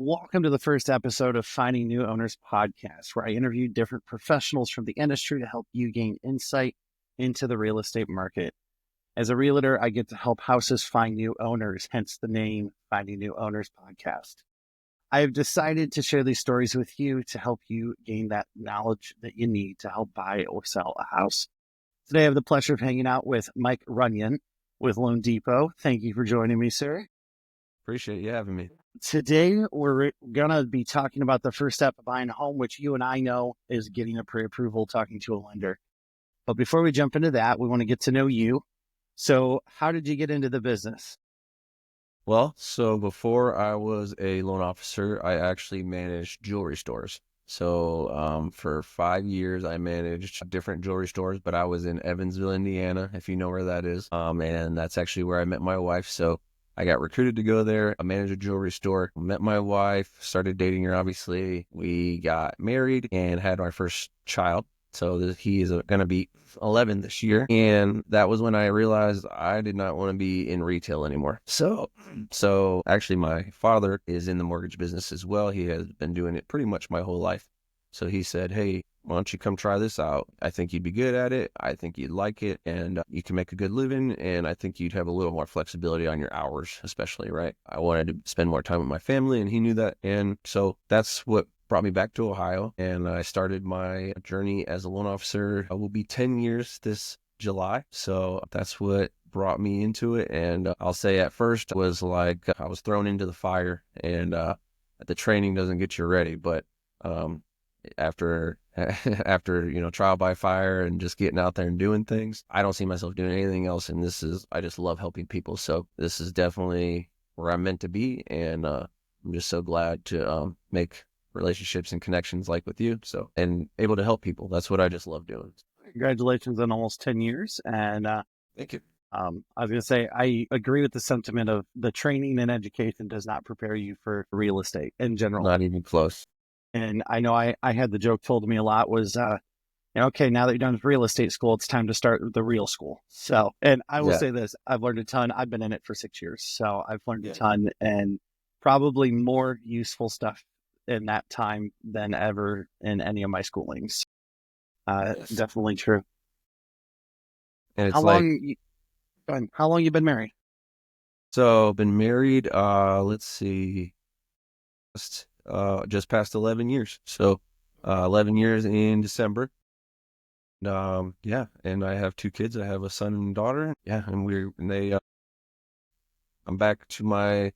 Welcome to the first episode of Finding New Owners podcast, where I interview different professionals from the industry to help you gain insight into the real estate market. As a realtor, I get to help houses find new owners, hence the name Finding New Owners podcast. I have decided to share these stories with you to help you gain that knowledge that you need to help buy or sell a house. Today, I have the pleasure of hanging out with Mike Runion with Loan Depot. Thank you for joining me, sir. Appreciate you having me. Today, we're going to be talking about the first step of buying a home, which you and I know is getting a pre-approval, talking to a lender. But before we jump into that, we want to get to know you. So how did you get into the business? Well, so before I was a loan officer, I actually managed jewelry stores. So for 5 years, I managed different jewelry stores, but I was in Evansville, Indiana, if you know where that is. And that's actually where I met my wife. So I got recruited to go there. I managed a jewelry store, met my wife, started dating her, obviously. We got married and had our first child. So he is going to be 11 this year. And that was when I realized I did not want to be in retail anymore. So actually my father is in the mortgage business as well. He has been doing it pretty much my whole life. So he said, hey, why don't you come try this out? I think you'd be good at it. I think you'd like it, and you can make a good living. And I think you'd have a little more flexibility on your hours, especially, right? I wanted to spend more time with my family, and he knew that. And so that's what brought me back to Ohio, and I started my journey as a loan officer. I will be 10 years this July. So that's what brought me into it. And I'll say at first it was like I was thrown into the fire, and the training doesn't get you ready, but after trial by fire and just getting out there and doing things, I don't see myself doing anything else. And I just love helping people. So this is definitely where I'm meant to be. And I'm just so glad to make relationships and connections like with you. So, and able to help people. That's what I just love doing. Congratulations on almost 10 years. And Thank you. I was going to say, I agree with the sentiment of the training and education does not prepare you for real estate in general. Not even close. And I know I had the joke told to me a lot was, okay, now that you're done with real estate school, it's time to start the real school. So, and I will say this, I've learned a ton. I've been in it for 6 years. So I've learned a ton and probably more useful stuff in that time than ever in any of my schoolings. Definitely true. And it's how long you been married? So been married, let's see, just past 11 years. So 11 years in December. And I have 2 kids. I have a son and daughter. Yeah, and I'm back to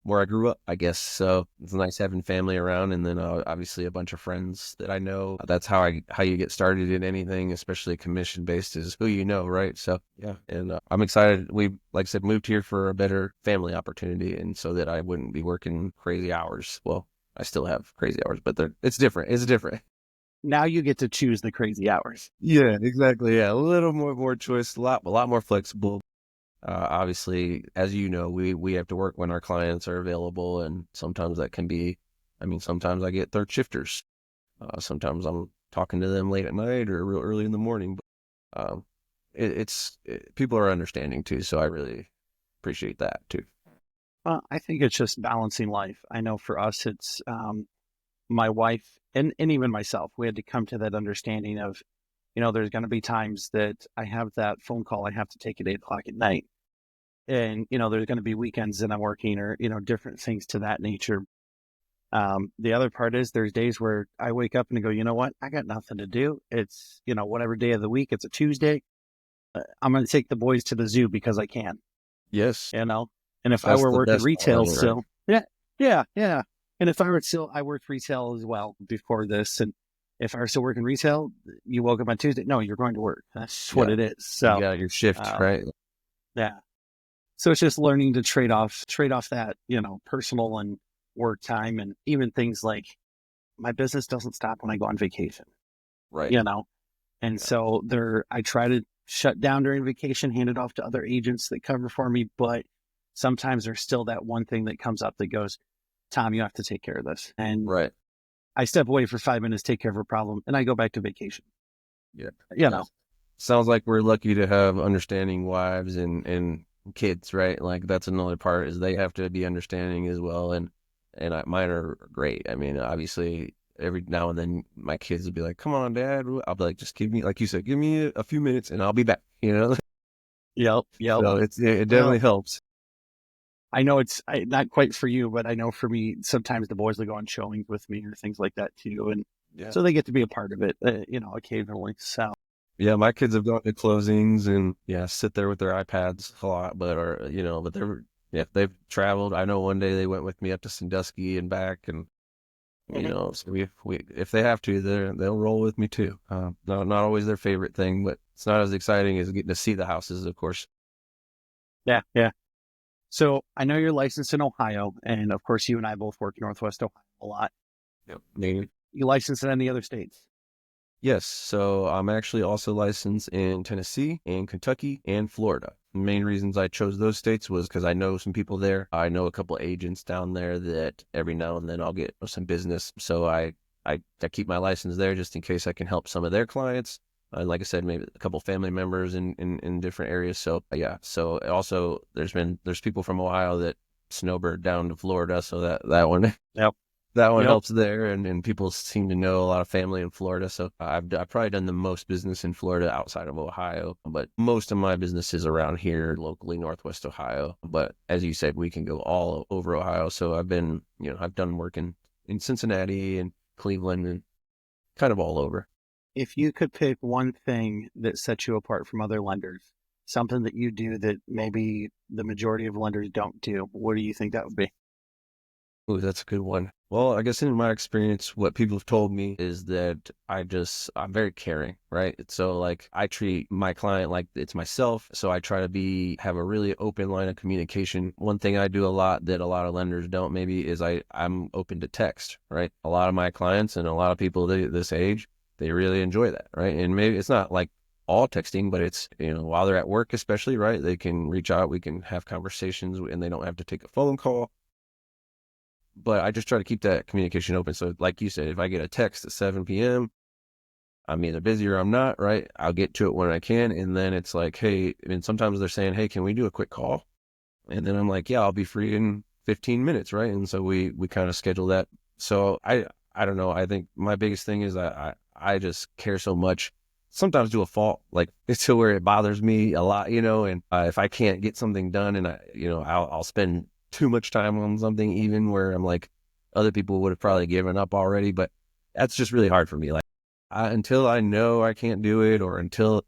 where I grew up, I guess. So it's nice having family around, and then obviously a bunch of friends that I know. That's how you get started in anything, especially commission based, is who you know, right? So yeah, and I'm excited. We, like I said, moved here for a better family opportunity, and so that I wouldn't be working crazy hours. Well, I still have crazy hours, but it's different. It's different. Now you get to choose the crazy hours. Yeah, exactly. Yeah, a little more choice, a lot more flexible. Obviously, as you know, we have to work when our clients are available, and sometimes that can be, sometimes I get third shifters. Sometimes I'm talking to them late at night or real early in the morning. But people are understanding too, so I really appreciate that too. Well, I think it's just balancing life. I know for us, it's my wife and even myself, we had to come to that understanding of, there's going to be times that I have that phone call I have to take at 8:00 at night. And, there's going to be weekends that I'm working or, different things to that nature. The other part is there's days where I wake up and I go, you know what? I got nothing to do. It's, whatever day of the week, it's a Tuesday. I'm going to take the boys to the zoo because I can. Yes. And if I were working retail still, right? Yeah. And if I were still, I worked retail as well before this. And if I were still working retail, you woke up on Tuesday. No, you're going to work. That's what it is. So you got your shift, right? Yeah. So it's just learning to trade off that, personal and work time. And even things like my business doesn't stop when I go on vacation, right? And so I try to shut down during vacation, hand it off to other agents that cover for me. But sometimes there's still that one thing that comes up that goes, Tom, you have to take care of this. And right. I step away for 5 minutes, take care of a problem, and I go back to vacation. Yeah. Sounds like we're lucky to have understanding wives and kids, right? Like that's another part, is they have to be understanding as well. And and mine are great. I mean, obviously, every now and then my kids will be like, "Come on, Dad." I'll be like, "Just give me, like you said, give me a few minutes, and I'll be back." You know, Yep, yep. so it definitely Well, helps. I know not quite for you, but I know for me, sometimes the boys will go on showings with me or things like that too, and Yeah. so they get to be a part of it, occasionally. So Yeah, my kids have gone to closings and yeah, sit there with their iPads a lot, but but they've traveled. I know one day they went with me up to Sandusky and back, and Mhm. so we if they have to, they'll roll with me too. Not always their favorite thing, but it's not as exciting as getting to see the houses, of course. Yeah, yeah. So I know you're licensed in Ohio, and of course, you and I both work in Northwest Ohio a lot. Yep. Maybe. You licensed in any other states? Yes, so I'm actually also licensed in Tennessee and Kentucky and Florida. The main reasons I chose those states was because I know some people there. I know a couple agents down there that every now and then I'll get some business. So I keep my license there just in case I can help some of their clients. Like I said, maybe a couple family members in different areas. So yeah. So also there's people from Ohio that snowbird down to Florida. So that one Yep, that one yep. helps there, and people seem to know a lot of family in Florida. So I've probably done the most business in Florida outside of Ohio, but most of my business is around here locally, Northwest Ohio. But as you said, we can go all over Ohio. So I've done work in Cincinnati and Cleveland and kind of all over. If you could pick one thing that sets you apart from other lenders, something that you do that maybe the majority of lenders don't do, what do you think that would be? Ooh, that's a good one. Well, I guess in my experience, what people have told me is that I'm very caring, right? So like I treat my client like it's myself. So I try to have a really open line of communication. One thing I do a lot that a lot of lenders don't maybe is I'm open to text, right? A lot of my clients and a lot of people this age, they really enjoy that, right? And maybe it's not like all texting, but it's, while they're at work, especially, right? They can reach out, we can have conversations and they don't have to take a phone call, but I just try to keep that communication open. So, like you said, if I get a text at 7 p.m., I'm either busy or I'm not, right? I'll get to it when I can. And then it's like, hey, and sometimes they're saying, hey, can we do a quick call? And then I'm like, yeah, I'll be free in 15 minutes, right? And so we kind of schedule that. So I don't know. I think my biggest thing is I just care so much. Sometimes to a fault, like it's to where it bothers me a lot, and if I can't get something done and I'll spend too much time on something even where I'm like, other people would have probably given up already, but that's just really hard for me. Like until I know I can't do it or until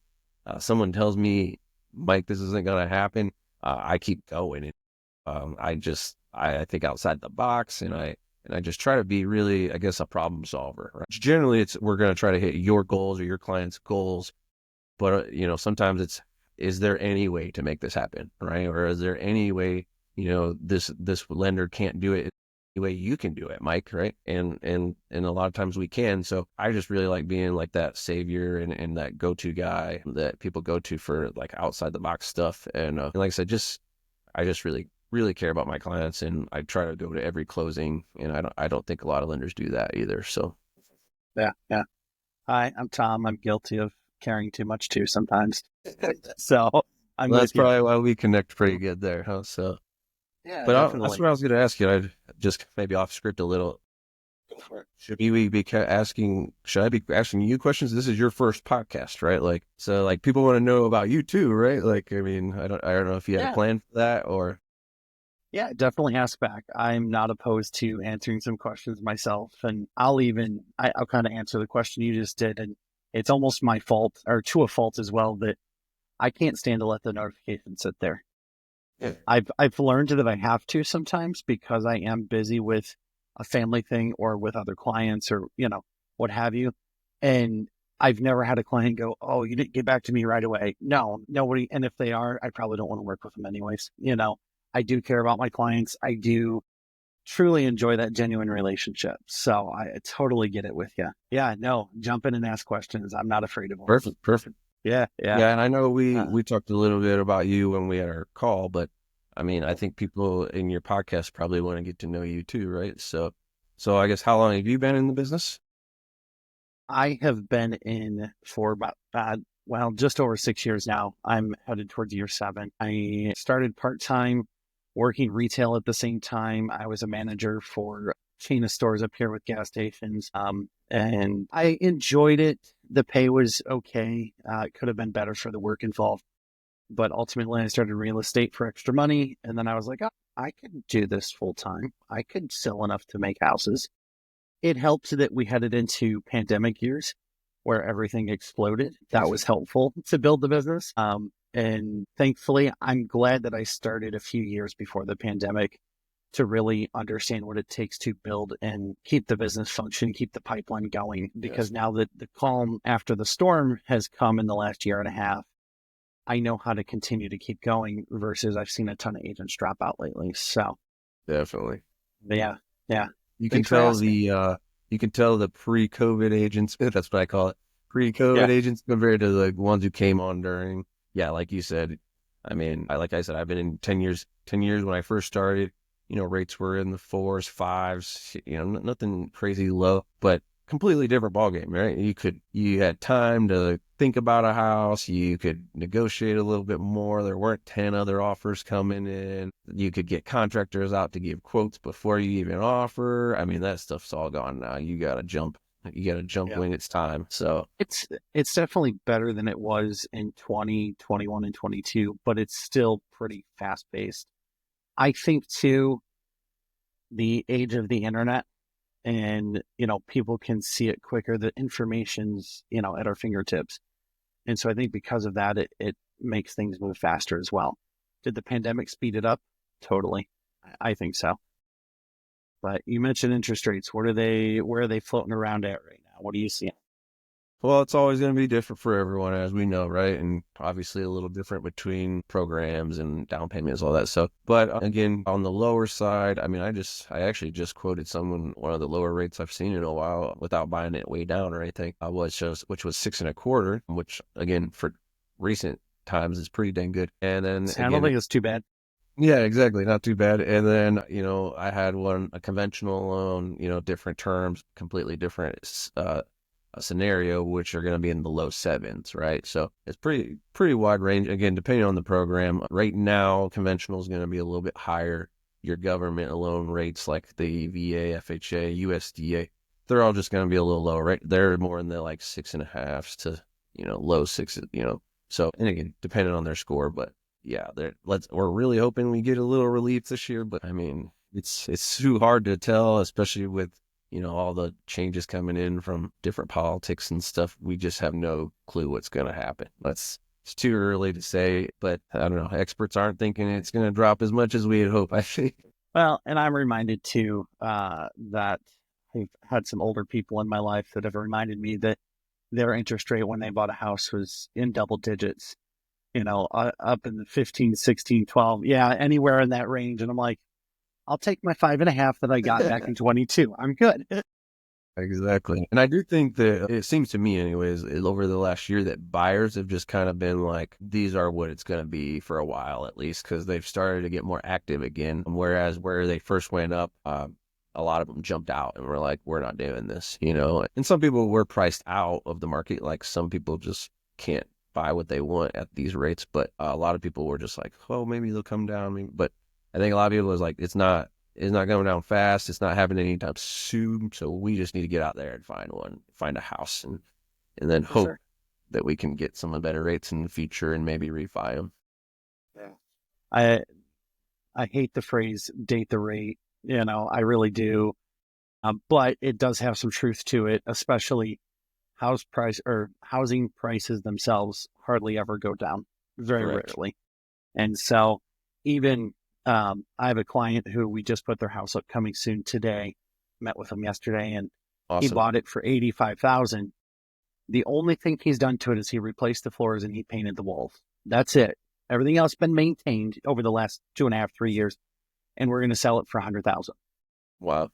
someone tells me, Mike, this isn't going to happen, I keep going. I think outside the box, and I just try to be really, I guess, a problem solver. Right? Generally, it's we're going to try to hit your goals or your client's goals, but sometimes it's, is there any way to make this happen, right? Or is there any way, this lender can't do it? The way you can do it, Mike, right? And a lot of times we can. So I just really like being like that savior and that go-to guy that people go to for like outside the box stuff. And like I said, I just really, really care about my clients, and I try to go to every closing. And I don't think a lot of lenders do that either. So Yeah, yeah. Hi, I'm Tom. I'm guilty of caring too much too sometimes. So I'm well, that's with you. probably why we connect pretty good there, huh? So, Yeah, but that's definitely. what I was going to ask you. I just maybe off script a little. Go for it. Should I be asking you questions? This is your first podcast, right? Like, so like people want to know about you too, right? Like, I mean, I don't know if you had a Yeah, plan for that or. yeah, definitely ask back. I'm not opposed to answering some questions myself, and I'll kind of answer the question you just did, and it's almost my fault or to a fault as well that I can't stand to let the notification sit there. Yeah. I've learned that I have to sometimes because I am busy with a family thing or with other clients or what have you, and I've never had a client go, "Oh, you didn't get back to me right away." No, nobody. And if they are, I probably don't want to work with them anyways. I do care about my clients. I do truly enjoy that genuine relationship. So I totally get it with you. Yeah, no, jump in and ask questions. I'm not afraid of them. Perfect, perfect. Yeah, yeah. Yeah, and I know we Uh, we talked a little bit about you when we had our call, but I mean, I think people in your podcast probably want to get to know you too, right? So I guess how long have you been in the business? I have been in for about, just over 6 years now. I'm headed towards year seven. I started part time working retail at the same time. I was a manager for a chain of stores up here with gas stations. And I enjoyed it. The pay was okay. It could have been better for the work involved. But ultimately, I started real estate for extra money. And then I was like, oh, I could do this full time. I could sell enough to make houses. It helped that we headed into pandemic years where everything exploded. That was helpful to build the business. And thankfully, I'm glad that I started a few years before the pandemic to really understand what it takes to build and keep the business function, keep the pipeline going. Because Yes, now that the calm after the storm has come in the last year and a half, I know how to continue to keep going versus I've seen a ton of agents drop out lately. So, definitely. yeah, yeah. You can Thanks for tell asking. the pre-COVID agents, that's what I call it, pre-COVID Yeah. agents compared to the ones who came on during. Yeah, like you said, I mean, like I said, I've been in 10 years when I first started, rates were in the fours, fives, nothing crazy low, but completely different ballgame, right? You had time to think about a house, you could negotiate a little bit more. There weren't 10 other offers coming in. You could get contractors out to give quotes before you even offer. I mean, that stuff's all gone now. You got to jump Yeah. when it's time. So It's definitely better than it was in 2021 and 22, but it's still pretty fast paced. I think too, the age of the internet and, people can see it quicker. The information's, at our fingertips. And so I think because of that, it makes things move faster as well. Did the pandemic speed it up? Totally. I think so. But you mentioned interest rates. Where are they floating around at right now? What do you see? Well, it's always going to be different for everyone, as we know, right? And obviously a little different between programs and down payments, all that stuff. But again, on the lower side, I mean, I actually just quoted someone one of the lower rates I've seen in a while without buying it way down or anything. Which was 6.25, which again for recent times is pretty dang good. And then I don't again, think it's too bad. yeah, exactly. Not too bad. And then, I had a conventional loan, different terms, completely different a scenario, which are going to be in the low sevens, right? So it's pretty wide range. Again, depending on the program. Right now, conventional is going to be a little bit higher. Your government loan rates like the VA, FHA, USDA, they're all just going to be a little lower, right? They're more in the like 6.5s to low sixes, So, and again, depending on their score, but yeah, we're really hoping we get a little relief this year. But I mean, it's too hard to tell, especially with all the changes coming in from different politics and stuff. We just have no clue what's going to happen. It's too early to say, but I don't know. Experts aren't thinking it's going to drop as much as we had hoped, I think. Well, and I'm reminded too that I've had some older people in my life that have reminded me that their interest rate when they bought a house was in double digits, up in the 15, 16, 12. Yeah, anywhere in that range. And I'm like, I'll take my 5.5 that I got back in 22. I'm good. Exactly. And I do think that it seems to me, anyways, over the last year that buyers have just kind of been like, these are what it's going to be for a while, at least, because they've started to get more active again. Whereas where they first went up, a lot of them jumped out and were like, we're not doing this. And some people were priced out of the market. Like some people just can't buy what they want at these rates. But a lot of people were just like, oh, maybe they'll come down. But I think a lot of people was like, it's not going down fast. It's not happening anytime soon. So we just need to get out there and find a house, and then For hope sure. that we can get some better rates in the future and maybe refi them. Yeah. I I hate the phrase date the rate. I really do. But it does have some truth to it, especially housing prices themselves hardly ever go down, very Correct. rarely. And so even I have a client who we just put their house up coming soon today, met with him yesterday, and he Awesome. bought it for 85,000. The only thing he's done to it is he replaced the floors and he painted the walls. That's it. Everything else been maintained over the last 2.5, 3 years, and we're going to sell it for 100,000. Wow.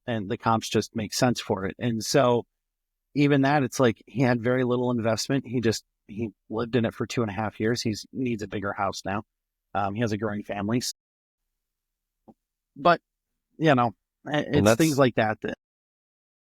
And the comps just make sense for it. And so even that, it's like he had very little investment. He lived in it for 2.5 years. He needs a bigger house now. He has a growing family, but And it's things that's like that.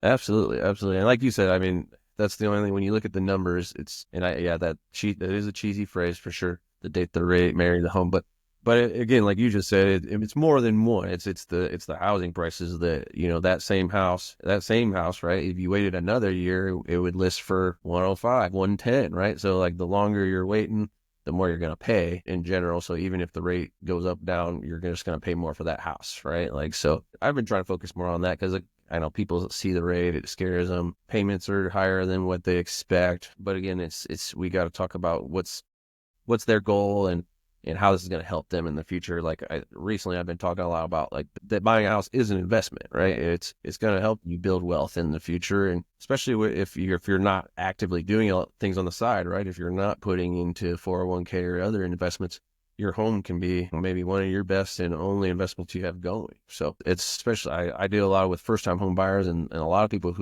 absolutely, absolutely. And like you said, I mean, that's the only thing when you look at the numbers, it's, and yeah, that is a cheesy phrase for sure. The date, the rate, marry the home. But But again, like you just said, it's more than one. It's the housing prices that, that same house, right? If you waited another year, it would list for 105, 110, right? So like the longer you're waiting, the more you're going to pay in general. So even if the rate goes up, down, you're just going to pay more for that house, right? Like, so I've been trying to focus more on that because I know people see the rate, it scares them. Payments are higher than what they expect. But again, we got to talk about what's their goal and how this is going to help them in the future. Like recently I've been talking a lot about like that buying a house is an investment, right? It's going to help you build wealth in the future. And especially if you're not actively doing things on the side, right? If you're not putting into 401k or other investments, your home can be maybe one of your best and only investments you have going. So it's especially, I deal a lot with first time home buyers and a lot of people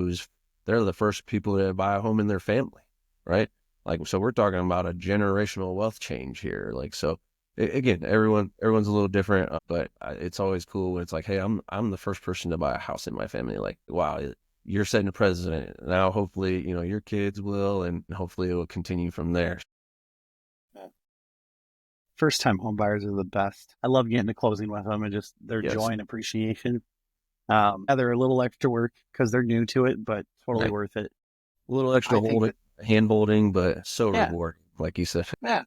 they're the first people to buy a home in their family, right? Like, so we're talking about a generational wealth change here. Like, so again, everyone's a little different, but it's always cool when it's like, hey, I'm the first person to buy a house in my family. Like, wow, you're setting a precedent. Now, hopefully, your kids will, and hopefully it will continue from there. First time home buyers are the best. I love getting to closing with them and just their Yes. joy and appreciation. Yeah, they're a little extra work because they're new to it, but totally Right. worth it. A little extra I think holding, that, hand holding, but so yeah, rewarding, like you said. yeah.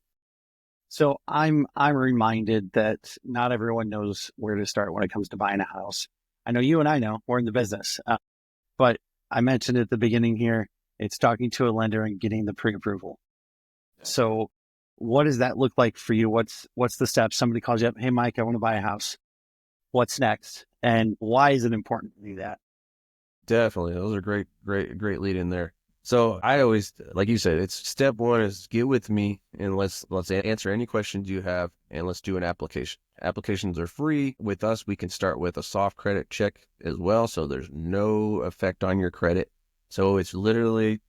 So I'm reminded that not everyone knows where to start when it comes to buying a house. I know you and I know we're in the business, but I mentioned at the beginning here, it's talking to a lender and getting the pre-approval. So what does that look like for you? What's the steps? Somebody calls you up, hey Mike, I want to buy a house. What's next? And why is it important to do that? Definitely. Those are great lead in there. So I always, like you said, it's step one is get with me and let's answer any questions you have and let's do an application. Applications are free. With us, we can start with a soft credit check as well. So there's no effect on your credit. So it's literally,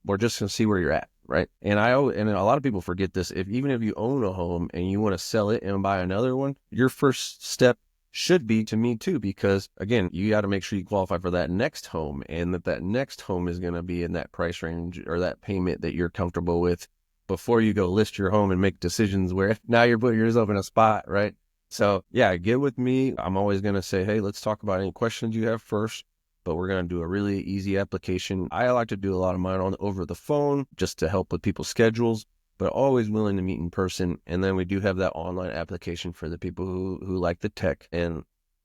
we're just going to see where you're at. Right. And a lot of people forget this. Even if you own a home and you want to sell it and buy another one, your first step should be to me too, because again, you got to make sure you qualify for that next home and that next home is going to be in that price range or that payment that you're comfortable with before you go list your home and make decisions where now you're putting yourself in a spot, right? So yeah, get with me. I'm always going to say, hey, let's talk about any questions you have first, but we're going to do a really easy application. I like to do a lot of mine over the phone just to help with people's schedules, but always willing to meet in person. And then we do have that online application for the people who like the tech, and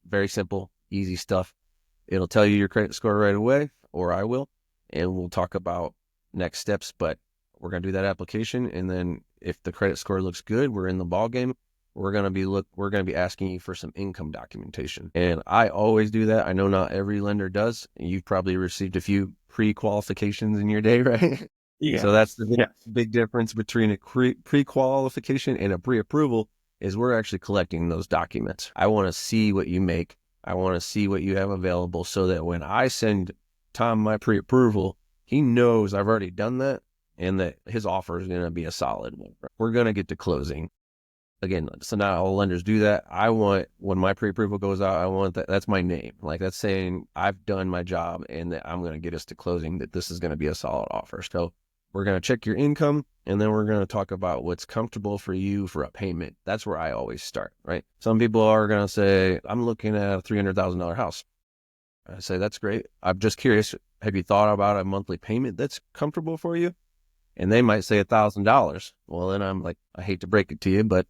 very simple, easy stuff. It'll tell you your credit score right away, or I will, and we'll talk about next steps. But we're going to do that application. And then if the credit score looks good, we're in the ball game. We're going to be asking you for some income documentation. And I always do that. I know not every lender does. You've probably received a few pre-qualifications in your day, right? Yeah. So that's the Yeah. big difference between a pre-qualification and a pre-approval is we're actually collecting those documents. I want to see what you make. I want to see what you have available so that when I send Tom my pre-approval, he knows I've already done that and that his offer is going to be a solid one. We're going to get to closing. Again, so not all lenders do that. I want, when my pre-approval goes out, I want that's my name. Like that's saying I've done my job and that I'm going to get us to closing, that this is going to be a solid offer. So we're going to check your income and then we're going to talk about what's comfortable for you for a payment. That's where I always start, right? Some people are going to say, I'm looking at a $300,000 house. I say, that's great. I'm just curious. Have you thought about a monthly payment that's comfortable for you? And they might say $1,000. Well, then I'm like, I hate to break it to you, but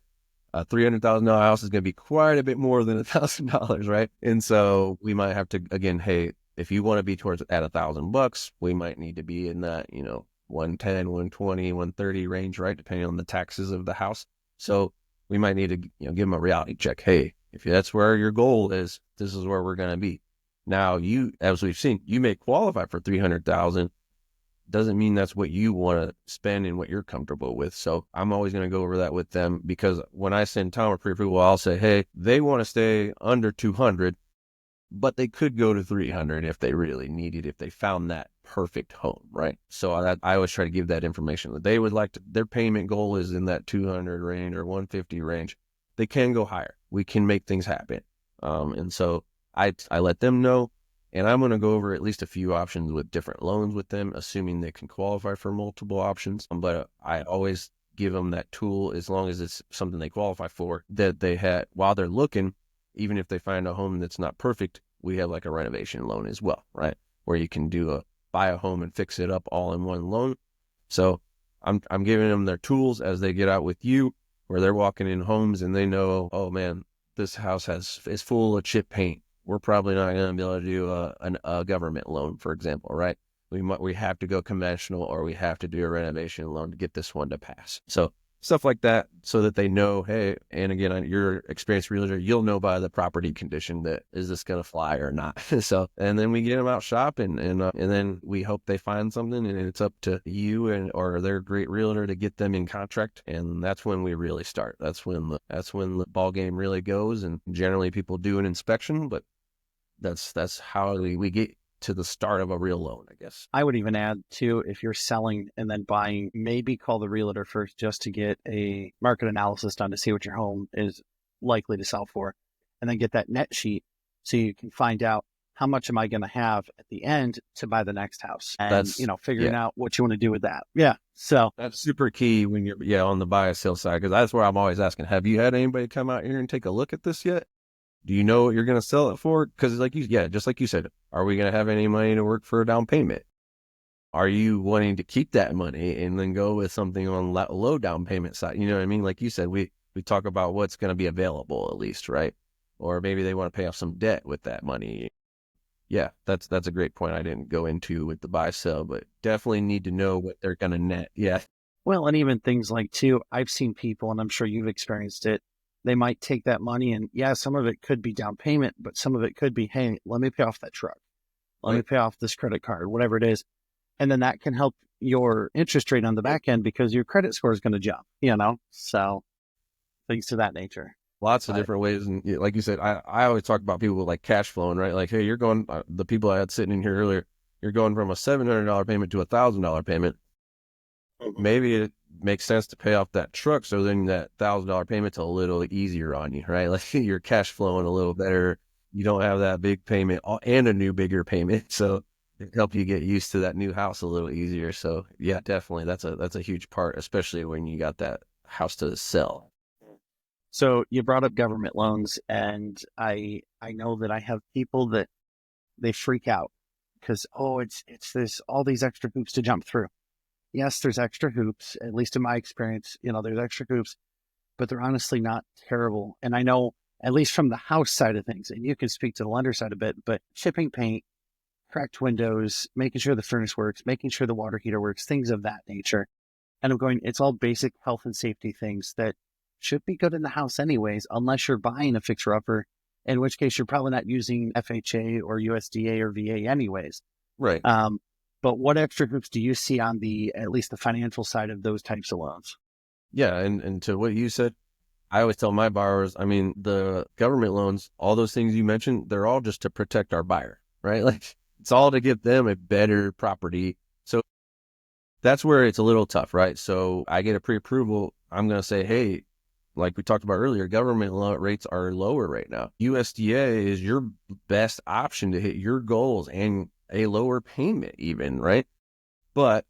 a $300,000 house is going to be quite a bit more than $1,000, right? And so we might have to, again, hey, if you want to be towards at $1,000, we might need to be in that, 110, 120, 130 range, right? Depending on the taxes of the house. So we might need to, give them a reality check. Hey, if that's where your goal is, this is where we're going to be. Now as we've seen, you may qualify for 300,000, doesn't mean that's what you want to spend and what you're comfortable with. So I'm always going to go over that with them, because when I send Tom a pre-approval, I'll say, hey, they want to stay under 200, but they could go to 300 if they really need it, if they found that perfect home, right? So I always try to give that information that they would like to, their payment goal is in that 200 range or 150 range. They can go higher. We can make things happen. And so I let them know. And I'm going to go over at least a few options with different loans with them, assuming they can qualify for multiple options. But I always give them that tool as long as it's something they qualify for, that they had while they're looking, even if they find a home that's not perfect, we have like a renovation loan as well, right? Where you can buy a home and fix it up all in one loan. So I'm giving them their tools as they get out with you, where they're walking in homes and they know, oh man, this house is full of chip paint. We're probably not going to be able to do a government loan, for example, right? We have to go conventional, or we have to do a renovation loan to get this one to pass. So stuff like that, so that they know, hey, and again, you're an experienced realtor, you'll know by the property condition that is this going to fly or not. So, and then we get them out shopping, and then we hope they find something, and it's up to you or their great realtor to get them in contract, and that's when we really start. That's when the ball game really goes, and generally people do an inspection, but that's how we get to the start of a real loan, I guess. I would even add too, if you're selling and then buying, maybe call the realtor first just to get a market analysis done to see what your home is likely to sell for, and then get that net sheet so you can find out how much am I going to have at the end to buy the next house, and figuring out what you want to do with that. Yeah. So that's super key when you're on the buy sell side, because that's where I'm always asking, have you had anybody come out here and take a look at this yet? Do you know what you're going to sell it for? Because just like you said, are we going to have any money to work for a down payment? Are you wanting to keep that money and then go with something on low down payment side? You know what I mean? Like you said, we talk about what's going to be available at least, right? Or maybe they want to pay off some debt with that money. Yeah, that's a great point. I didn't go into with the buy sell, but definitely need to know what they're going to net. Yeah. Well, and even things like too, I've seen people, and I'm sure you've experienced it, they might take that money and some of it could be down payment, but some of it could be, hey, let me pay off that truck. Let me pay off this credit card, whatever it is. And then that can help your interest rate on the back end because your credit score is going to jump, so things to that nature. Lots of different ways. And like you said, I always talk about people with like cash flowing, right? Like, hey, you're going, the people I had sitting in here earlier, you're going from a $700 payment to a $1,000 payment. Maybe it makes sense to pay off that truck, so then that $1,000 payment's a little easier on you, right? Like you're cash flowing a little better. You don't have that big payment and a new bigger payment, so it help you get used to that new house a little easier. So yeah, definitely that's a huge part, especially when you got that house to sell. So you brought up government loans, and I know that I have people that they freak out because it's this all these extra hoops to jump through. Yes, there's extra hoops, at least in my experience, there's extra hoops, but they're honestly not terrible. And I know, at least from the house side of things, and you can speak to the lender side a bit, but chipping paint, cracked windows, making sure the furnace works, making sure the water heater works, things of that nature. And I'm going, it's all basic health and safety things that should be good in the house anyways, unless you're buying a fixer-upper, in which case you're probably not using FHA or USDA or VA anyways. Right. But what extra hoops do you see on at least the financial side of those types of loans? Yeah. And to what you said, I always tell my borrowers, I mean, the government loans, all those things you mentioned, they're all just to protect our buyer, right? Like it's all to give them a better property. So that's where it's a little tough, right? So I get a pre-approval. I'm going to say, hey, like we talked about earlier, government rates are lower right now. USDA is your best option to hit your goals and a lower payment even, right? But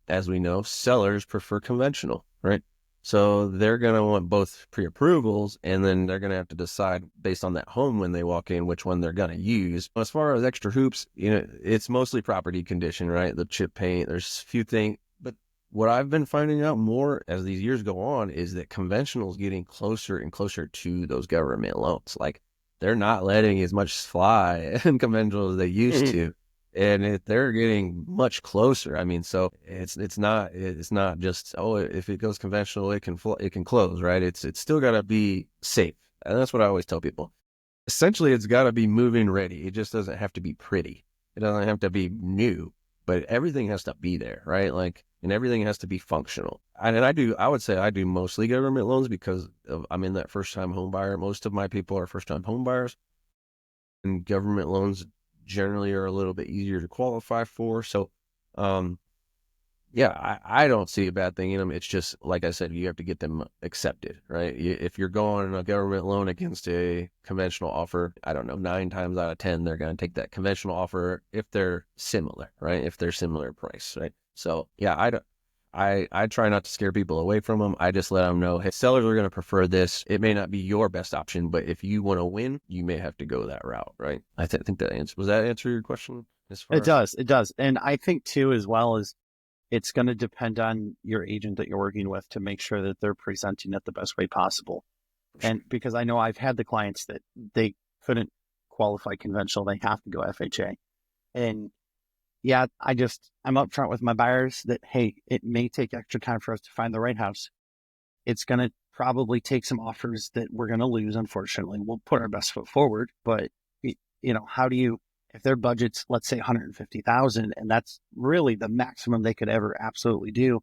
as we know, sellers prefer conventional, right? So they're going to want both pre-approvals, and then they're going to have to decide based on that home when they walk in, which one they're going to use. As far as extra hoops, it's mostly property condition, right? The chip paint, there's a few things. But what I've been finding out more as these years go on is that conventional is getting closer and closer to those government loans. Like they're not letting as much fly in conventional as they used to. And they're getting much closer. I mean, so it's not just, oh, if it goes conventional, it can close, right? It's still got to be safe, and that's what I always tell people. Essentially, it's got to be move-in ready. It just doesn't have to be pretty. It doesn't have to be new, but everything has to be there, right? Like, and everything has to be functional. And I would say I do mostly government loans because I'm in that first-time home buyer. Most of my people are first-time home buyers, and government loans generally are a little bit easier to qualify for. So, yeah, I don't see a bad thing in them. It's just, like I said, you have to get them accepted, right? If you're going a government loan against a conventional offer, I don't know, 9 times out of 10, they're going to take that conventional offer if they're similar, right? If they're similar price, right? So yeah, I try not to scare people away from them. I just let them know, hey, sellers are going to prefer this. It may not be your best option, but if you want to win, you may have to go that route, right? Think that answer your question as It far as? does. It does. And I think too, as well as it's going to depend on your agent that you're working with to make sure that they're presenting it the best way possible. And because I know I've had the clients that they couldn't qualify conventional, they have to go FHA. And yeah, I'm upfront with my buyers that, hey, it may take extra time for us to find the right house. It's going to probably take some offers that we're going to lose, unfortunately. We'll put our best foot forward, but how do you, if their budget's, let's say 150,000, and that's really the maximum they could ever absolutely do,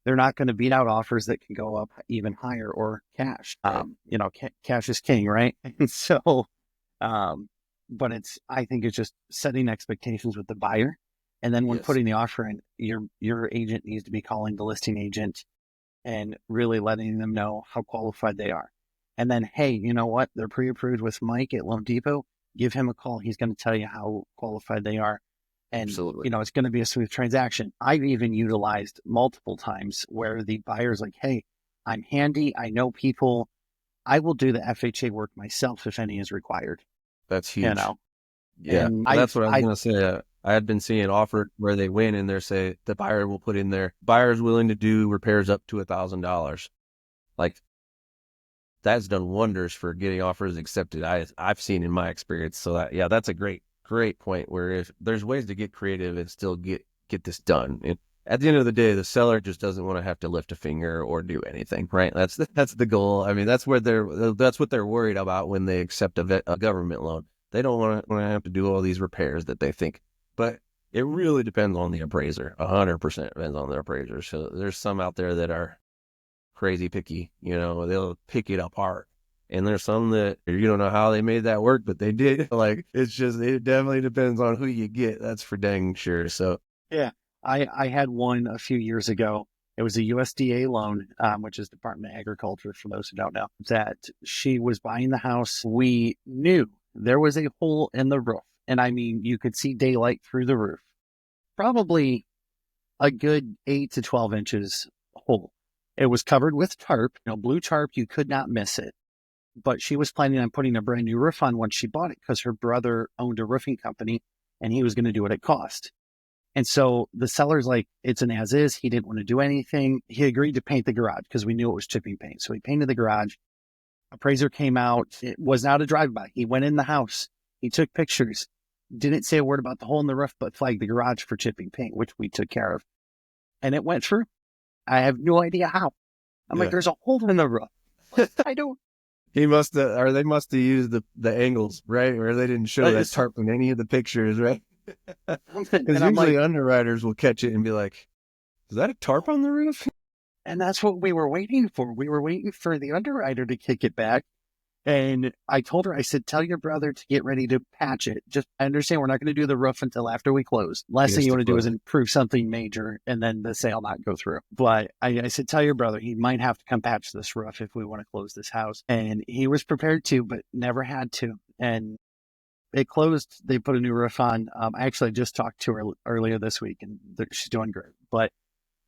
they're not going to beat out offers that can go up even higher or cash. Right. Cash is king, right? And so, but I think it's just setting expectations with the buyer. And then when Yes. putting the offer in, your agent needs to be calling the listing agent and really letting them know how qualified they are. And then, hey, you know what? They're pre-approved with Mike at Loan Depot. Give him a call. He's going to tell you how qualified they are. And, Absolutely. it's going to be a smooth transaction. I've even utilized multiple times where the buyer's like, hey, I'm handy. I know people. I will do the FHA work myself if any is required. That's huge. Yeah, And that's what I was gonna say. I had been seeing offered where they win and they say the buyer will put in there, buyer's willing to do repairs up to $1,000. Like that's done wonders for getting offers accepted. I've seen in my experience. So that's a great point where if there's ways to get creative and still get this done. And at the end of the day, the seller just doesn't want to have to lift a finger or do anything, right? That's the goal. I mean, that's what they're worried about when they accept a government loan. They don't want to have to do all these repairs that they think. But it really depends on the appraiser. 100% depends on the appraiser. So there's some out there that are crazy picky. They'll pick it apart. And there's some that you don't know how they made that work, but they did. Like it definitely depends on who you get. That's for dang sure. So yeah, I had one a few years ago. It was a USDA loan, which is Department of Agriculture, for those who don't know, that she was buying the house. We knew there was a hole in the roof. And I mean, you could see daylight through the roof, probably a good 8 to 12 inches hole. It was covered with tarp, blue tarp. You could not miss it. But she was planning on putting a brand new roof on once she bought it because her brother owned a roofing company and he was going to do what it cost. And so the seller's like, it's an as is. He didn't want to do anything. He agreed to paint the garage because we knew it was chipping paint. So he painted the garage. Appraiser came out. It was not a drive-by. He went in the house. He took pictures. Didn't say a word about the hole in the roof, but flagged the garage for chipping paint, which we took care of. And it went through. I have no idea how. I'm like, there's a hole in the roof. I don't. he must have, or they must have used the angles, right? Where they didn't show that tarp in any of the pictures, right? Because usually underwriters will catch it and be like, is that a tarp on the roof? And that's what we were waiting for. We were waiting for the underwriter to kick it back. And I told her, I said, tell your brother to get ready to patch it. Just I understand we're not going to do the roof until after we close. Last thing you want to do is improve something major and then the sale not go through. But I said, tell your brother he might have to come patch this roof if we want to close this house. And he was prepared to, but never had to. And they closed. They put a new roof on. I actually just talked to her earlier this week and she's doing great. But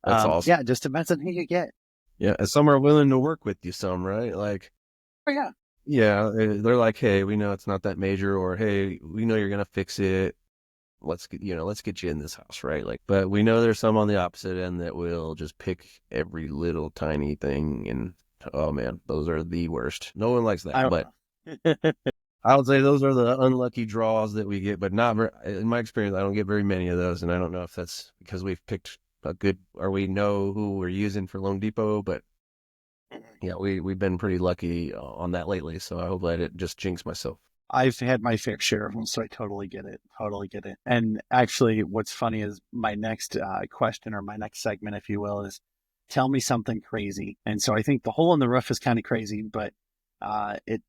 that's awesome. Yeah, just depends on who you get. Yeah. And some are willing to work with you, some, right? Like, oh, yeah. Yeah, they're like, hey, we know it's not that major, or hey, we know you're gonna fix it. Let's get you in this house, right? Like, but we know there's some on the opposite end that will just pick every little tiny thing, and oh man, those are the worst. No one likes that, but I would say those are the unlucky draws that we get. But not in my experience, I don't get very many of those, and I don't know if that's because we've picked a good, or we know who we're using for Loan Depot, but. Yeah, we've been pretty lucky on that lately, so I hope I didn't just jinx myself. I've had my fair share of them, so I totally get it. And actually, what's funny is my next question or my next segment, if you will, is tell me something crazy. And so I think the hole in the roof is kind of crazy, but it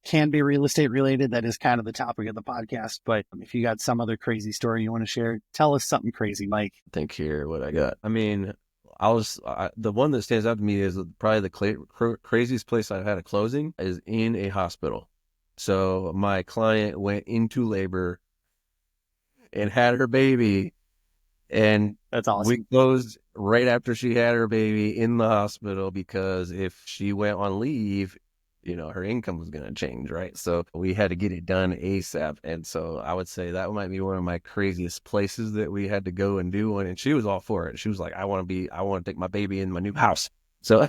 can be real estate related. That is kind of the topic of the podcast. But if you got some other crazy story you want to share, tell us something crazy, Mike. Think here what I got. I mean, the one that stands out to me is probably the craziest place I've had a closing is in a hospital. So my client went into labor and had her baby And That's we awesome. closed right after she had her baby in the hospital because if she went on leave, her income was going to change, right? So we had to get it done ASAP. And so I would say that might be one of my craziest places that we had to go and do one. And she was all for it. She was like, I want to take my baby in my new house. So,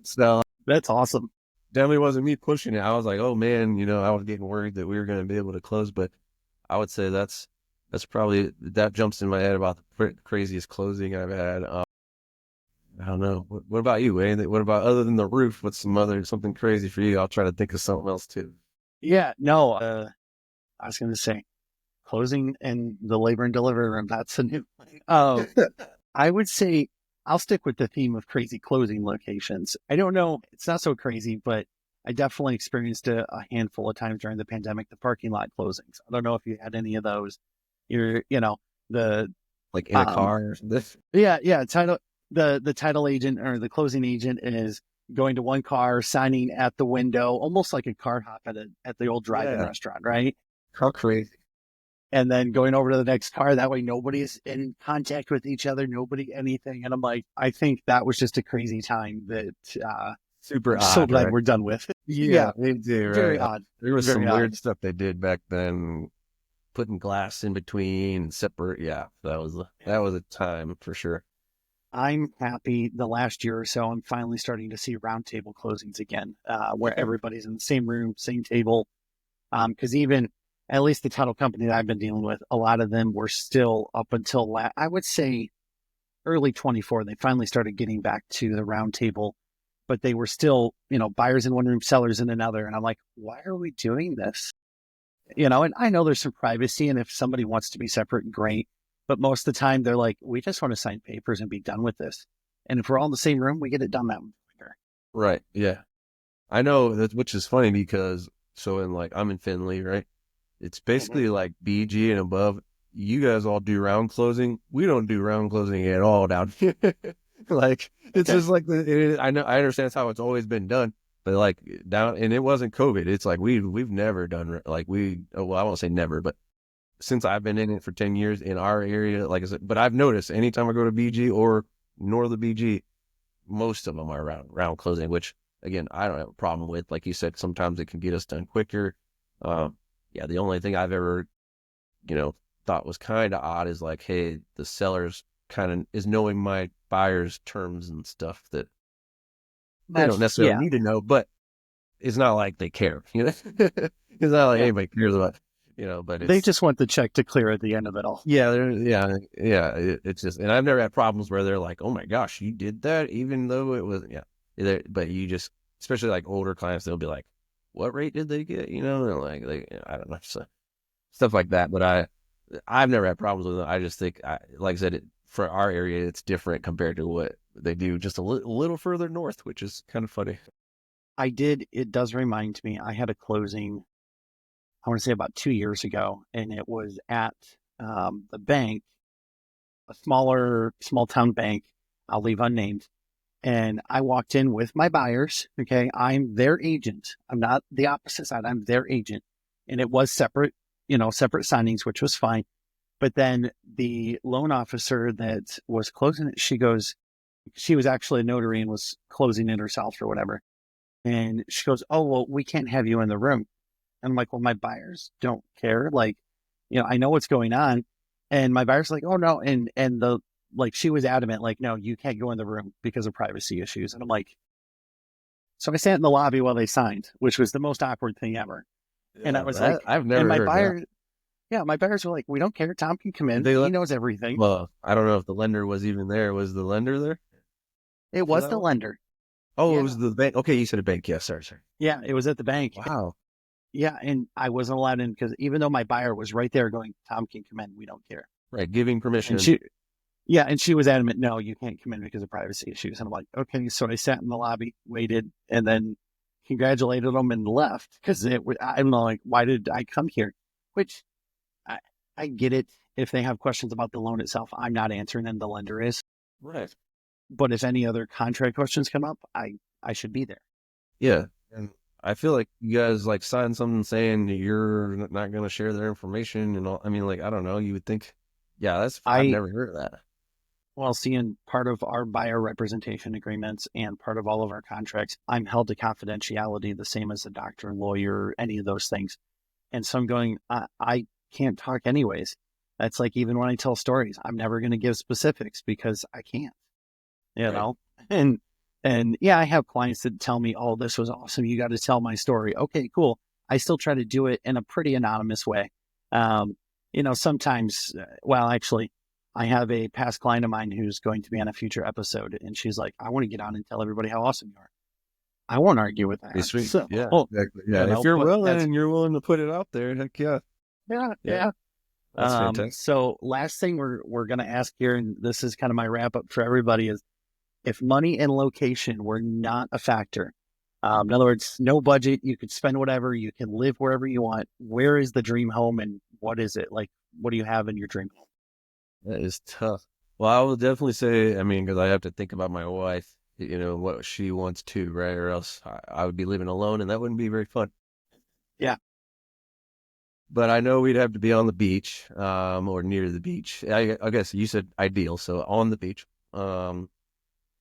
so That's awesome. definitely wasn't me pushing it. I was like, oh man, I was getting worried that we were going to be able to close, but I would say that's probably that jumps in my head about the craziest closing I've had. I don't know. What about you, Wayne? What about other than the roof? What's something crazy for you? I'll try to think of something else too. Yeah, no, I was going to say closing in the labor and delivery room. That's a new thing. I would say I'll stick with the theme of crazy closing locations. I don't know. It's not so crazy, but I definitely experienced a handful of times during the pandemic, the parking lot closings. I don't know if you had any of those. The, Like in a um, car or something. yeah, the title agent or the closing agent is going to one car, signing at the window, almost like a car hop at the old drive-in Yeah. restaurant, right? How crazy. And then going over to the next car. That way, nobody's in contact with each other, nobody anything. And I'm like, I think that was just a crazy time that Super I'm so odd, glad right? we're done with. Yeah, Yeah, me too, very right? odd, There was very some odd. weird stuff they did back then, putting glass in between, separate. Yeah, that was a time for sure. I'm happy the last year or so, I'm finally starting to see roundtable closings again, where everybody's in the same room, same table. Because even at least the title company that I've been dealing with, a lot of them were still up until I would say early 24. They finally started getting back to the roundtable, but they were still, buyers in one room, sellers in another. And I'm like, why are we doing this? And I know there's some privacy, and if somebody wants to be separate, great. But most of the time, they're like, we just want to sign papers and be done with this. And if we're all in the same room, we get it done that way quicker. Right. Yeah. I know that, which is funny because I'm in Finley, right? It's Mhm. basically like BG and above. You guys all do round closing. We don't do round closing at all down here. Like it's Okay. just like I know I understand that's how it's always been done, but like down and it wasn't COVID. It's like we've never done like well I won't say never, but since I've been in it for 10 years in our area, like I said, but I've noticed anytime I go to BG or north of BG, most of them are round closing, which again, I don't have a problem with. Like you said, sometimes it can get us done quicker. Um, yeah, the only thing I've ever, you know, thought was kind of odd is like, hey, the seller's kind of is knowing my buyer's terms and stuff that they don't necessarily Yeah. need to know, but it's not like they care, you know? It's not like Yeah. anybody cares about, but They it's, just want the check to clear at the end of it all. yeah, yeah. It's just, and I've never had problems where they're like, "Oh my gosh, you did that," even though it was, yeah. But you just, especially like older clients, they'll be like, "What rate did they get?" They're like, I don't know, so, stuff like that. But I've never had problems with it. I just think, like I said, for our area, it's different compared to what they do just little further north, which is kind of funny. It does remind me, I had a closing, I want to say about 2 years ago, and it was at the bank, a small town bank. I'll leave unnamed. And I walked in with my buyers. Okay. I'm their agent. I'm not the opposite side. I'm their agent. And it was separate, separate signings, which was fine. But then the loan officer that was closing it, she was actually a notary and was closing it herself or whatever. And she goes, "Oh, well, we can't have you in the room." And I'm like, "Well, my buyers don't care. Like, I know what's going on." And my buyer's like, "Oh no." And she was adamant, like, "No, you can't go in the room because of privacy issues." And I'm like, so I sat in the lobby while they signed, which was the most awkward thing ever. And I Yeah, was that like, I've and never my heard that. buyer, yeah, my buyers were like, "We don't care. Tom can come Did in. they He let? knows everything." Well, I don't know if the lender was even there. Was the lender there It for was that the one? lender. Oh, it Yeah. was the bank. Okay, you said a bank. Yeah, sorry. Yeah. It was at the bank. Wow. Yeah. And I wasn't allowed in because even though my buyer was right there going, "Tom can come in. We don't care." Right, giving And permission. yeah, and she was adamant, "No, you can't come in because of privacy issues." And I'm like, okay. So I sat in the lobby, waited, and then congratulated them and left because I'm like, why did I come here? Which I, I get it. If they have questions about the loan itself, I'm not answering them. The lender is. Right. But if any other contract questions come up, I should be there. Yeah, and I feel like you guys like signed something saying that you're not going to share their information and all. I mean, like I don't know. You would think I've I, never heard of that. well, seeing part of our buyer representation agreements and part of all of our contracts, I'm held to confidentiality, the same as a doctor, lawyer, any of those things. And so I'm going, I can't talk anyways. That's like even when I tell stories, I'm never going to give specifics because I can't, you Right. know? And, and yeah, I have clients that tell me, oh, this was awesome. You got to tell my story. Okay, cool. I still try to do it in a pretty anonymous way. Um, sometimes, well, actually, I have a past client of mine who's going to be on a future episode, and she's like, I want to get on and tell everybody how awesome you are. I won't argue with Pretty that. sweet. So, Yeah, exactly. Yeah. If you're but willing that's, and you're willing to put it out there, heck yeah. yeah, Yeah. yeah. That's fantastic. So last thing we're gonna ask here, and this is kind of my wrap up for everybody, is if money and location were not a factor, in other words, no budget, you could spend whatever, you can live wherever you want. Where is the dream home, and what is it like? What do you have in your dream home? That is tough. Well, I will definitely say, I mean, because I have to think about my wife, what she wants to, right? Or else I would be living alone and that wouldn't be very fun. Yeah, But I know we'd have to be on the beach, or near the beach. I guess you said ideal, so on the beach. Um,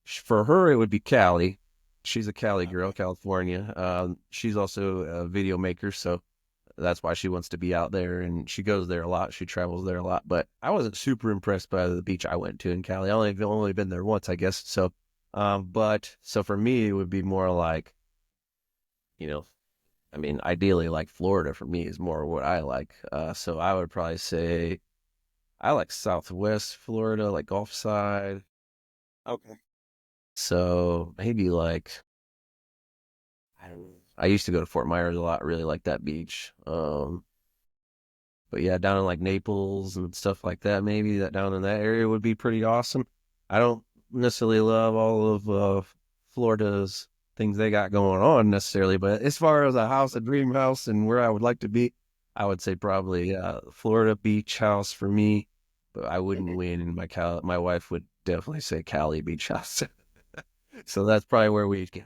for her, it would be Cali. She's a Cali girl, okay. California. She's also a video maker, so that's why she wants to be out there, and she goes there a lot. She travels there a lot. But I wasn't super impressed by the beach I went to in Cali. I've only been there once, I guess. So, but so for me, it would be more like, you know, I mean, ideally, like Florida for me is more what I like. So I would probably say I like Southwest Florida, like Gulf side. Okay. So maybe like I don't know. I used to go to Fort Myers a lot. Really like that beach. But yeah, down in like Naples and stuff like that, maybe that down in that area would be pretty awesome. I don't necessarily love all of Florida's things they got going on necessarily, but as far as a house, a dream house, and where I would like to be, I would say probably Florida beach house for me. But I wouldn't win, and my wife would definitely say Cali beach house. So that's probably where we'd go.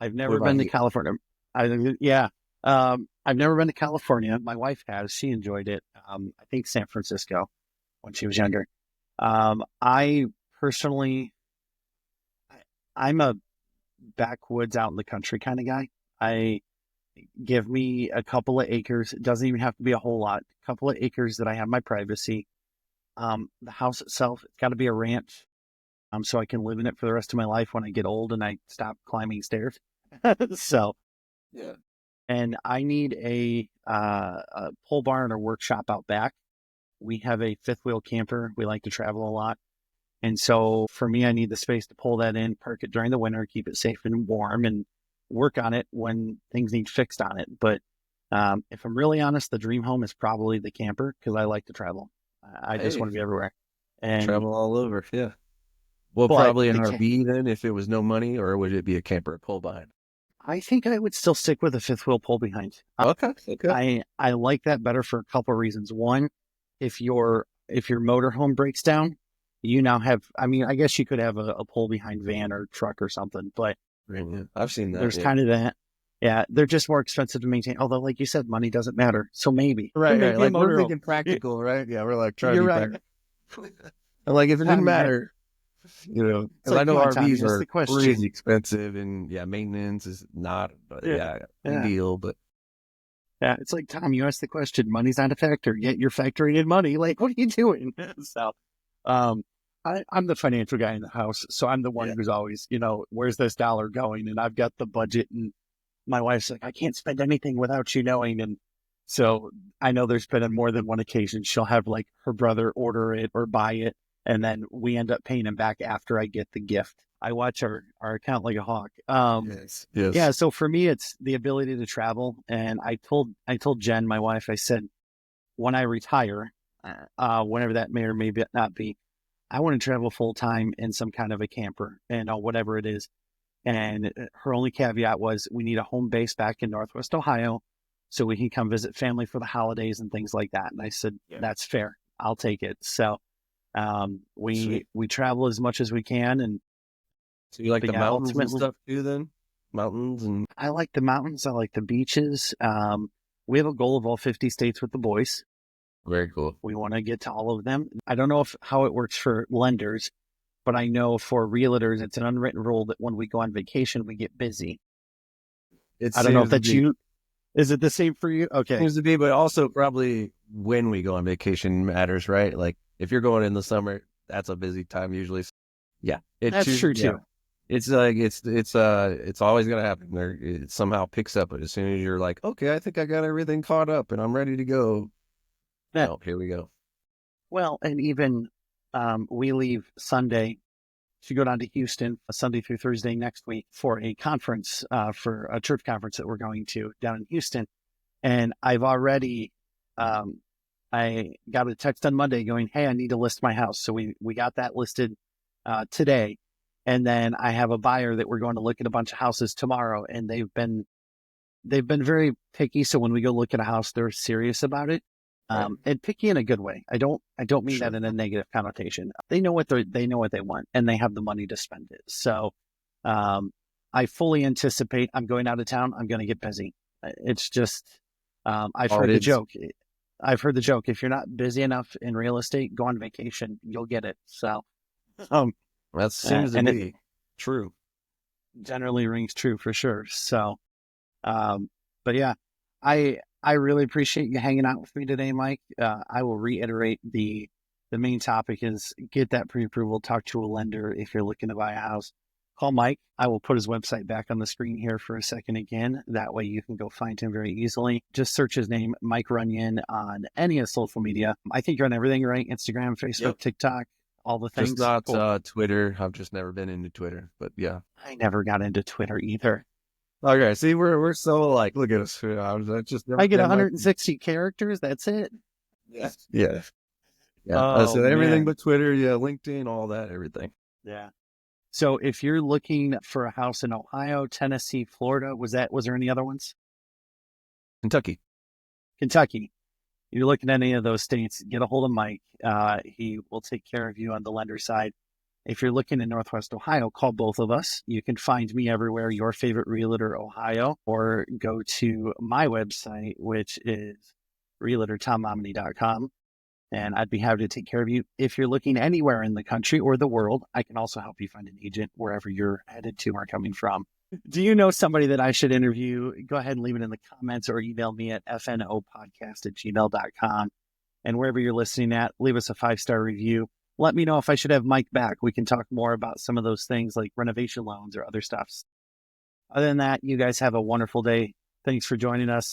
I've What never about been to you? California. Yeah. I've never been to California. My wife has. She enjoyed it. I think San Francisco when she was younger. I personally, I'm a backwoods out in the country kind of guy. I give me a couple of acres. It doesn't even have to be a whole lot. A couple of acres that I have my privacy. The house itself, it's got to be a ranch. So I can live in it for the rest of my life when I get old and I stop climbing stairs. So, Yeah. and I need a pole barn or workshop out back. We have a fifth wheel camper. We like to travel a lot. And so for me, I need the space to pull that in, park it during the winter, keep it safe and warm, and work on it when things need fixed on it. But if I'm really honest, the dream home is probably the camper because I like to travel. I just want Hey, to be everywhere. And travel all over. Yeah. Well, but probably an RV then if it was no money, or would it be a camper pull behind? I think I would still stick with a fifth wheel pull behind. Okay, okay. I like that better for a couple of reasons. One, if your motorhome breaks down, you now have. I mean, I guess you could have a pull behind van or truck or something, but Right, yeah. I've seen that, there's yeah. kind of that. Yeah, they're just more expensive to maintain. Although, like you said, money doesn't matter. So maybe, Right, right. maybe a Like we're motorhome. thinking practical, right? Yeah, we're like trying to You're be right. practical. And like if it didn't Tom, matter, it's because I like, know come on, Tom, RVs you asked are the question. crazy expensive and yeah, maintenance is not, but Yeah, yeah, yeah, ideal. But yeah. It's like, Tom, you asked the question. Money's not a factor, yet you're factoring in money. Like, what are you doing? So, um, I'm the financial guy in the house, so I'm the one yeah, who's always, where's this dollar going? And I've got the budget, and my wife's like, I can't spend anything without you knowing. And so I know there's been on more than one occasion she'll have like her brother order it or buy it, and then we end up paying him back after I get the gift. I watch our account like a hawk. yes, Yeah, yes. so for me, it's the ability to travel. And I told Jen, my wife, I said, when I retire, whenever that may or may not be, I want to travel full time in some kind of a camper and whatever it is. And her only caveat was we need a home base back in Northwest Ohio so we can come visit family for the holidays and things like that. And I said, Yeah, that's fair. I'll take it. So we sweet. we travel as much as we can. And So you like but the yeah, mountains and ultimately, stuff too, then? Mountains and I like the mountains. I like the beaches. We have a goal of all 50 states with the boys. Very cool. We want to get to all of them. I don't know how it works for lenders, but I know for realtors, it's an unwritten rule that when we go on vacation, we get busy. It I don't know if seems to that's be you. Is it the same for you? Okay. seems to be, but also probably when we go on vacation matters, right? Like if you're going in the summer, that's a busy time usually. Yeah, That's true yeah. too. It's like it's always gonna happen. There, it somehow picks up, but as soon as you're like, okay, I think I got everything caught up and I'm ready to go. That Oh, here we go. well, and even we leave Sunday to go down to Houston Sunday through Thursday next week for a conference, for a church conference that we're going to down in Houston. And I've already, I got a text on Monday going, "Hey, I need to list my house." So we got that listed today, and then I have a buyer that we're going to look at a bunch of houses tomorrow, and they've been very picky. So when we go look at a house, they're serious about it. Right. And picky in a good way. I don't mean that Sure. in a negative connotation. They know what they know what they want, and they have the money to spend it. So, I fully anticipate I'm going out of town. I'm going to get busy. It's just, I've Oh, it heard the is. joke. I've heard the joke. If you're not busy enough in real estate, go on vacation. You'll get it. So, um, That seems to and it be true. generally rings true for sure. So, Um, but yeah, I really appreciate you hanging out with me today, Mike. I will reiterate the main topic is get that pre-approval, talk to a lender if you're looking to buy a house. Call Mike. I will put his website back on the screen here for a second again. That way you can go find him very easily. Just search his name, Mike Runion, on any of social media. I think you're on everything, right? Instagram, Yep. Facebook, TikTok, all the Just things. not Cool. Twitter. I've just never been into Twitter, but yeah. I never got into Twitter either. Okay, see, we're so alike. Look at us. I just never I get been my 160 characters. That's it. yeah. Yeah. Yeah. Oh So everything man. but Twitter, yeah, LinkedIn, all that, everything. Yeah. So if you're looking for a house in Ohio, Tennessee, Florida, was there any other ones? Kentucky. Kentucky. You're looking at any of those states, get a hold of Mike. He will take care of you on the lender side. If you're looking in Northwest Ohio, call both of us. You can find me everywhere, Your Favorite Realtor Ohio, or go to my website, which is realtortommominy.com. And I'd be happy to take care of you. If you're looking anywhere in the country or the world, I can also help you find an agent wherever you're headed to or coming from. Do you know somebody that I should interview? Go ahead and leave it in the comments or email me at fnopodcast@gmail.com. And wherever you're listening at, leave us a 5-star review. Let me know if I should have Mike back. We can talk more about some of those things like renovation loans or other stuff. Other than that, you guys have a wonderful day. Thanks for joining us.